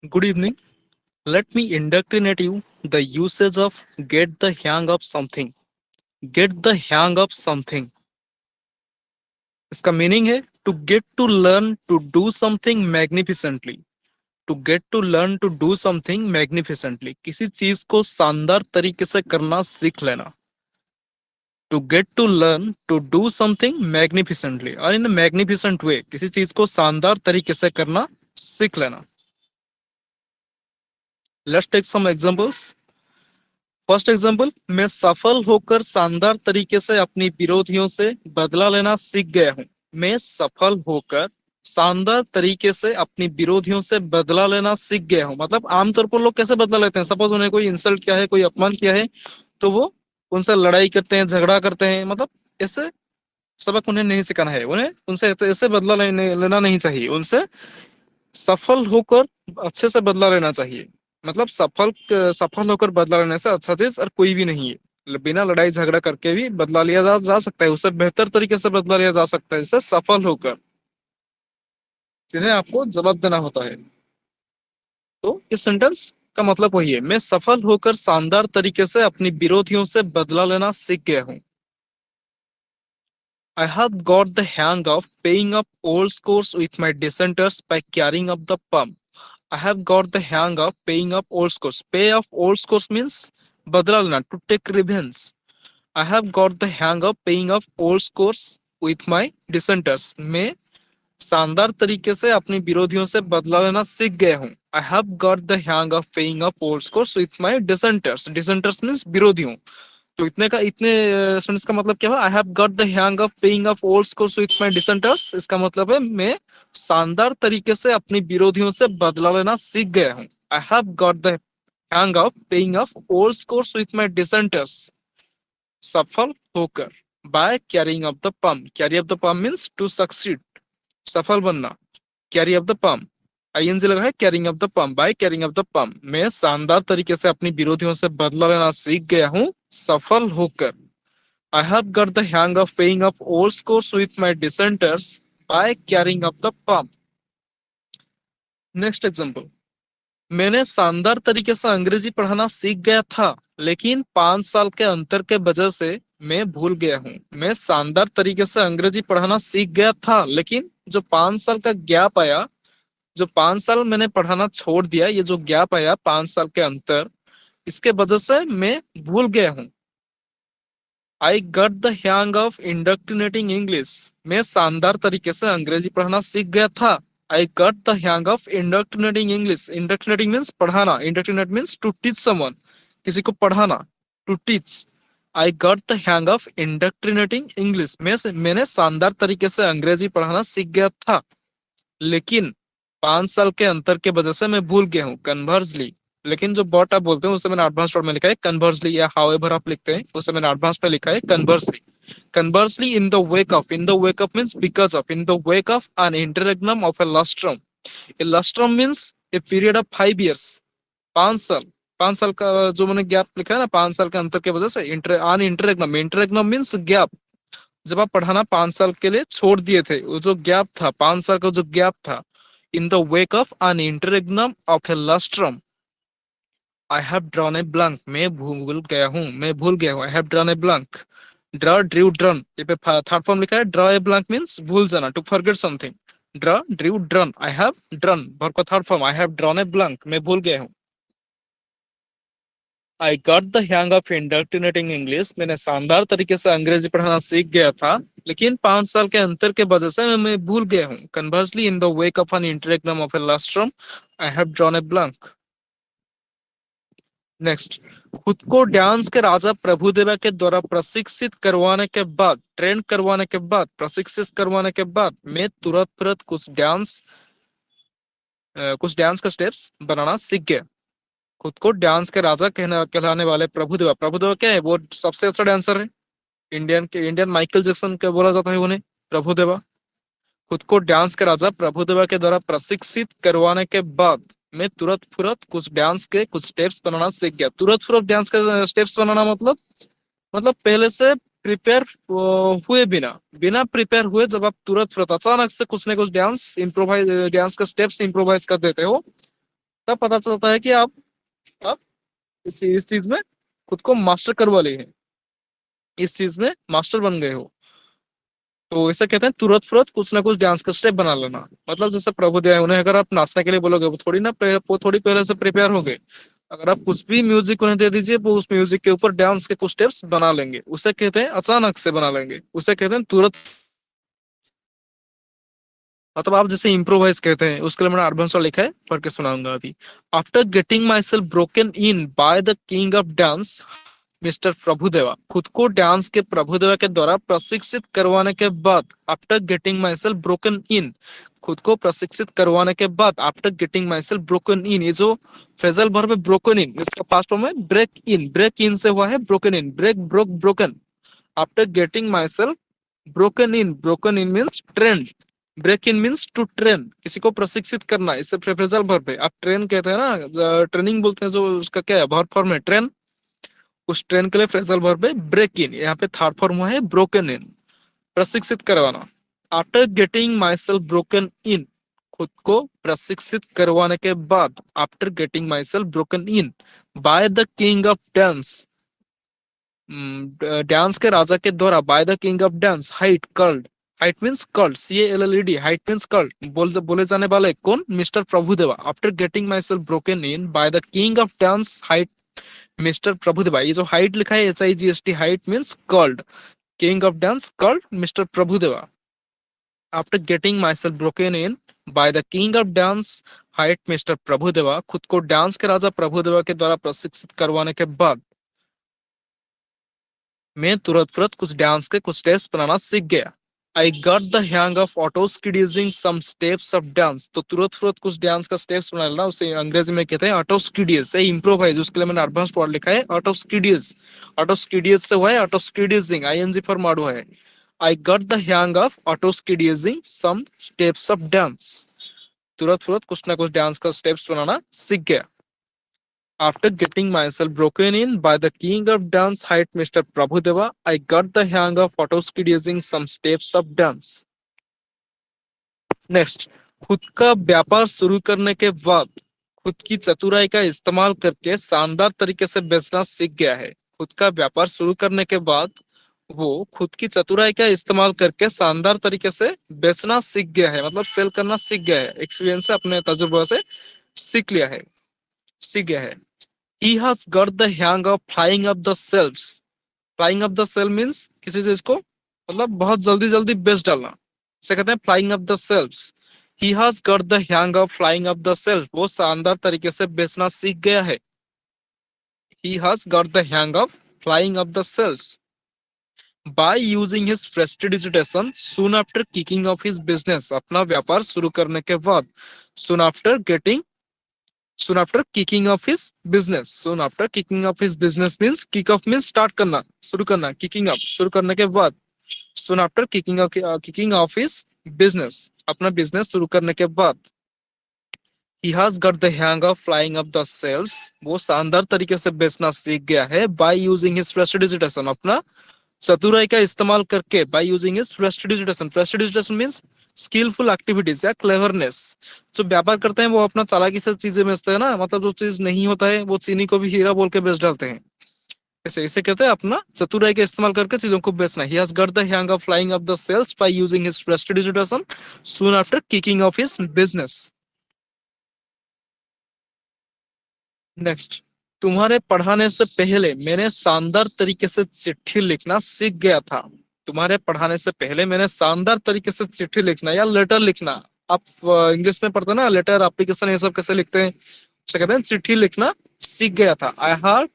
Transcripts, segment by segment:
Good evening. Let me indoctrinate you the usage of get the hang of something. Get the hang of something. इसका meaning है to get to learn to do something magnificently. To get to learn to do something magnificently. किसी चीज को शानदार तरीके से करना सीख लेना. To get to learn to do something magnificently और इन मैग्निफिसेंट वे किसी चीज को शानदार तरीके से करना सीख लेना. Let's take some examples. First example, मैं सफल होकर शानदार तरीके से अपनी विरोधियों से बदला लेना सीख गया हूं. मैं सफल होकर शानदार तरीके से अपनी विरोधियों से बदला लेना सीख गया हूं. मतलब आमतौर पर लोग कैसे बदला लेते हैं? सपोज उन्हें कोई इंसल्ट किया है, कोई अपमान किया है, तो वो उनसे लड़ाई करते हैं, झगड़ा करते हैं. मतलब ऐसे सबक उन्हें नहीं सिखाना है. उन्हें उनसे ऐसे बदला लेना नहीं चाहिए. उनसे सफल होकर अच्छे से बदला लेना चाहिए. मतलब सफल होकर बदला लेने से अच्छा चीज और कोई भी नहीं है. बिना लड़ाई झगड़ा करके भी बदला लिया जा सकता है. उससे बेहतर तरीके से बदला लिया जा सकता है. इससे सफल होकर जिन्हें आपको जवाब देना होता है. तो इस सेंटेंस का मतलब वही है, मैं सफल होकर शानदार तरीके से अपनी विरोधियों से बदला लेना सीख गया हूँ. I have got the hang of paying up old scores with my dissenters by carrying up the pump. I have got the hang of paying up old scores. Pay off old scores means बदला लेना, to take revenge. I have got the hang of paying up old scores with my dissenters. मैं शानदार तरीके से अपनी विरोधियों से बदला लेना सीख गया हूँ. I have got the hang of paying up old scores with my dissenters. Dissenters means विरोधियों. तो इतने सेंटेंस का मतलब क्या हुआ? आई have got the hang of paying off old scores with my dissenters. इसका मतलब है मैं शानदार तरीके से अपनी विरोधियों से बदला लेना सीख गया हूँ. I have got the hang of paying off old scores with my dissenters. सफल होकर. बाय कैरिंग ऑफ द पम. कैरी ऑफ द पम मीन्स टू सक्सीड, सफल बनना. कैरी ऑफ द पम, आईएनजी लगा है. कैरिंग ऑफ द पम, बाय कैरिंग ऑफ द पम. मैं शानदार तरीके से अपनी विरोधियों से बदला लेना सीख गया हूँ सफल होकर. I have got the hang of paying up old scores with my dissenters by carrying up the pump. Next example, मैंने शानदार तरीके से अंग्रेजी पढ़ाना सीख गया था, लेकिन 5 साल के अंतर के वजह से मैं भूल गया हूँ. मैं शानदार तरीके से अंग्रेजी पढ़ाना सीख गया था, लेकिन जो 5 साल का गैप आया, जो 5 साल मैंने पढ़ाना छोड़ दिया, ये जो गैप आया 5 साल के अंतर, इसके वजह से मैं भूल गया हूँ. I got the hang of indoctrinating English. मैं शानदार तरीके से अंग्रेजी पढ़ना सीख गया था. I got the hang of indoctrinating English. Indoctrinating means पढ़ाना. Indoctrinate means to teach someone, किसी को पढ़ाना, to teach. I got the hang of indoctrinating English. मैंने शानदार तरीके से अंग्रेजी पढ़ाना सीख गया था, लेकिन 5 साल के अंतर के वजह से मैं भूल गया हूँ. कन्वर्सली, लेकिन जो बॉट आप बोलते हैं उसे मैंने एडवांस में लिखा है कन्वर्सली, या हाउएवर आप लिखते हैं उसे मैंने एडवांस में लिखा है conversely. Conversely, in the wake of. In the wake of means because of. In the wake of an interregnum of a lustrum. A lustrum means a period of 5 years. 5 साल. 5 साल का जो मैंने गैप लिखा है ना, 5 साल के अंतर की वजह से आन इंटररेग्नम. Interregnum means gap. जब आप पढ़ाना 5 साल के लिए छोड़ दिए थे, वो जो गैप था, 5 साल का जो गैप था, in the wake of an interregnum of a lustrum. I have drawn a blank. मैं भूल गया हूँ, मैं भूल गया हूँ. I have drawn a blank. Draw, drew, drawn, ये पे थर्ड फॉर्म लिखा है. ड्रॉ ए ब्लैंक मींस भूल जाना, to forget something. Draw, drew, drawn. I have drawn, verb का third form. I have drawn a blank, मैं भूल गया हूँ. I got the hang of indoctrinating English. मैंने शानदार तरीके से अंग्रेजी पढ़ाना सीख गया था, लेकिन 5 साल के अंतर के वजह से मैं भूल गया हूँ. Conversely, in the wake of an interregnum of a lustrum, I have drawn a blank. Next, खुद को डांस के राजा प्रभुदेवा के द्वारा प्रशिक्षित करवाने के बाद, ट्रेन करवाने के बाद, प्रशिक्षित करवाने के बाद मैं तुरंत तुरंत कुछ डांस का स्टेप्स बनाना सीख गया. खुद को डांस के राजा कहलाने वाले प्रभुदेवा. प्रभुदेवा क्या है? वो सबसे अच्छा डांसर है. इंडियन माइकल जैक्सन के बोला जाता है उन्हें, प्रभुदेवा. खुद को डांस के राजा प्रभुदेवा के द्वारा प्रशिक्षित करवाने के बाद मैं तुरंत फुरत कुछ डांस के कुछ स्टेप्स बनाना सीख गया. तुरंत फुरत डांस के स्टेप्स बनाना मतलब पहले से प्रिपेयर हुए बिना बिना प्रिपेयर हुए, जब आप तुरंत फुरत अचानक से कुछ न कुछ डांस का स्टेप्स इम्प्रोवाइज कर देते हो, तब पता चलता है कि आप इस चीज में खुद को मास्टर करवा लिए हैं, इस चीज में मास्टर बन गए हो। तो इसे कहते हैं तुरंत फुरत कुछ ना कुछ डांस का स्टेप बना लेना। मतलब जैसे प्रभुदेव है, उन्हें अगर आप नाचने के लिए बोलोगे वो थोड़ी ना वो थोड़ी पहले से प्रिपेयर होंगे। अगर आप कुछ भी म्यूजिक उन्हें दे दीजिए, वो उस म्यूजिक के ऊपर डांस के कुछ स्टेप्स बना लेंगे। उसे कहते हैं अचानक से बना लेंगे, उसे कहते हैं तुरंत। मतलब आप जैसे इम्प्रोवाइज कहते हैं, उसके लिए मैंने एडवांस वाला लिखा है, पढ़ के सुनाऊंगा अभी। After getting myself broken in by the king of dance mister Prabhudeva, खुद को डांस के प्रभुदेवा के द्वारा प्रशिक्षित करवाने के बाद, after getting myself broken in, खुद को प्रशिक्षित करवाने के बाद, after getting myself broken in, ये जो फ्रेजल वर्ब है ब्रोकन इन, इसका पास्ट फॉर्म है ब्रेक इन। ब्रेक इन से हुआ है broken in, break broke broken. After getting myself broken in, broken in means trained, break in means to train, किसी को प्रशिक्षित करना, इससे फ्रेजल वर्ब है। आप ट्रेन कहते हैं ना, ट्रेनिंग बोलते हैं, जो उसका क्या है वर्ब फॉर्म है ट्रेन, उस ट्रेन के लिए फ्रेजल वर्ब है ब्रेक इन। यहाँ पे थर्ड फॉर्म हुआ है ब्रोकन इन, प्रशिक्षित करवाना। After getting myself broken in, खुद को प्रशिक्षित करवाने के बाद, after getting myself broken in by the king of dance, dance के राजा के द्वारा, by the king of dance, height curled, height means curled, CALLED, height means curled, बोले जाने वाले कौन, mister Prabhudeva. After getting myself broken in by the king of dance height mister Prabhudeva, ये जो height लिखा है HIGST, height means curled, king of dance curled mister Prabhudeva. After getting myself broken in by the king of dance height mister Prabhudeva, खुद को dance के राजा प्रभुदेवा के द्वारा प्रशिक्षित करवाने के बाद, मैं तुरंत कुछ डांस के कुछ स्टेप्स बनाना सीख गया। I got the hang of autoschediazing some steps of dance, तो तुरंत कुछ डांस का स्टेप्स बना लेना, उसे अंग्रेजी में कहते हैं ऑटोस्किडियस, इम्प्रोवाइज, उसके लिए मैंने एडवांस वर्ड लिखा है ऑटोस्किडियस। ऑटोस्किडियस से हुआ है ऑटोस्किडिजिंग, ING फॉर्म ऐड हुआ है। I got the hang of autoschediazing some steps of dance, तुरंत कुछ ना कुछ डांस का स्टेप्स बनाना सीख गया। After getting myself broken in by the king of dance hight Mr. Prabhudeva, I got the hang of auto-skidding some steps of dance. Next, खुद का व्यापार शुरू करने के बाद खुद की चतुराई का इस्तेमाल करके शानदार तरीके से बेचना सीख गया है। खुद का व्यापार शुरू करने के बाद वो खुद की चतुराई का इस्तेमाल करके शानदार तरीके से बेचना सीख गया है, मतलब सेल करना सीख गया है, एक्सपीरियंस से, अपने तजुर्बा से सीख लिया है, सीख गया है। He has got the hang of flying up the shelves. Flying up the shelf means किसी चीज को मतलब बहुत जल्दी जल्दी बेच डालना, इसे कहते हैं flying up the shelves. He has got the hang of flying up the shelf. वो शानदार तरीके से बेचना सीख गया है। He has got the hang of flying up the shelves. By using his prestidigitation soon after kicking off his business, अपना व्यापार शुरू करने के बाद, soon after kicking off his business, soon after kicking off his business means kick off means start करना, शुरू करना, kicking off शुरू करने के बाद, soon after kicking off his business, अपना बिजनेस शुरू करने के बाद, he has got the hang of flying up the shelves, वो शानदार तरीके से बेचना सीख गया है। by using his prestidigitation, अपना चतुराई का इस्तेमाल करके, by using his prestidigitation, prestidigitation means skilful activities या क्लेवरनेस। जो व्यापार करते हैं वो अपना चालाकी से चीजें बेचते हैं ना, मतलब जो चीज नहीं होता है वो चीनी को भी हीरा बोल के बेच डालते हैं, ऐसे इसे कहते हैं अपना चतुराई का इस्तेमाल करके चीजों को बेचना। He has got the hang of flying up the shelves by using his prestidigitation soon after kicking off his business. Next, तुम्हारे पढ़ाने से पहले मैंने शानदार तरीके से चिट्ठी लिखना सीख गया था। तुम्हारे पढ़ाने से पहले मैंने शानदार तरीके से चिट्ठी लिखना या लेटर लिखना, आप इंग्लिश में पढ़ते हैं ना लेटर, एप्लीकेशन, ये सब कैसे लिखते हैं, उसे कहते हैं चिट्ठी लिखना सीख गया था। आई हार्ड,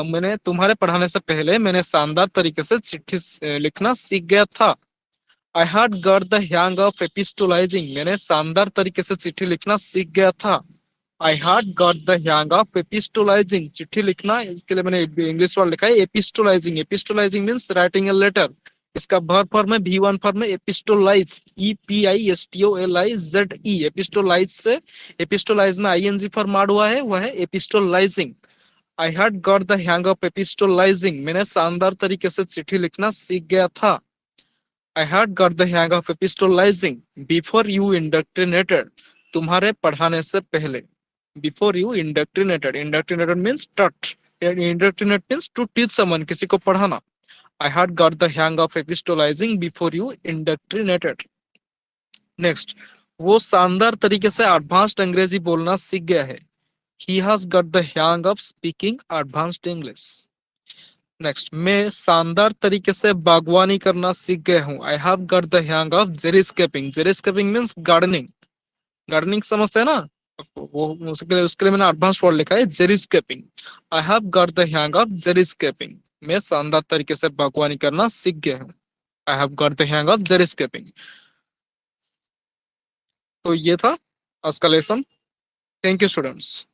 मैंने तुम्हारे पढ़ाने से पहले मैंने शानदार तरीके से चिट्ठी लिखना सीख गया था। I had got the hang of epistolizing, मैंने शानदार तरीके से चिट्ठी लिखना सीख गया था। I had got the hang of epistolizing, चिट्ठी लिखना, इसके लिए मैंने इंग्लिश वर्ड लिखा है epistolizing. Epistolizing means writing a letter, इसका वर्ब फॉर्म है V1 फॉर्म है एपिस्टोलाइज, EPISTOLIZE, एपिस्टोलाइज से एपिस्टोलाइज में ING फॉर्म ऐड हुआ है, वह है epistolizing. I had got the hang of epistolizing, मैंने शानदार तरीके से चिट्ठी लिखना सीख गया था। I had got the hang of epistolizing before you indoctrinated, तुम्हारे पढ़ाने से पहले। Before you indoctrinated, indoctrinated means taught, indoctrinate means to teach someone, किसी को पढ़ाना। I had got the hang of epistolizing before you indoctrinated. Next, वो शानदार तरीके से एडवांस्ड अंग्रेजी बोलना सीख गया है। He has got the hang of speaking advanced English. Next, मैं शानदार तरीके से बागवानी करना सीख गया हूँ। I have got the hang of xeriscaping, xeriscaping means gardening, gardening समझते हैं ना, वो उसके लिए मैंने एडवांस वर्ड लिखा है xeriscaping. I have got the hang of xeriscaping, मैं शानदार तरीके से बागवानी करना सीख गया हूँ। I have got the hang of xeriscaping. तो ये था आज का लेसन। Thank you students.